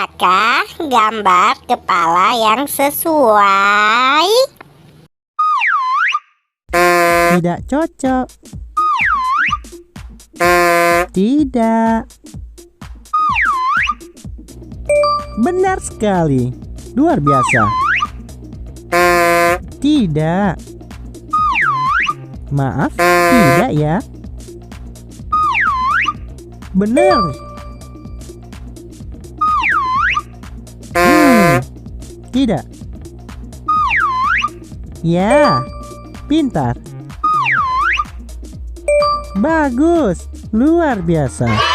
Apakah gambar kepala yang sesuai? Tidak cocok. Tidak. Benar sekali. Luar biasa. Tidak. Maaf, tidak ya. Benar. Tidak. Ya, pintar. Bagus, luar biasa.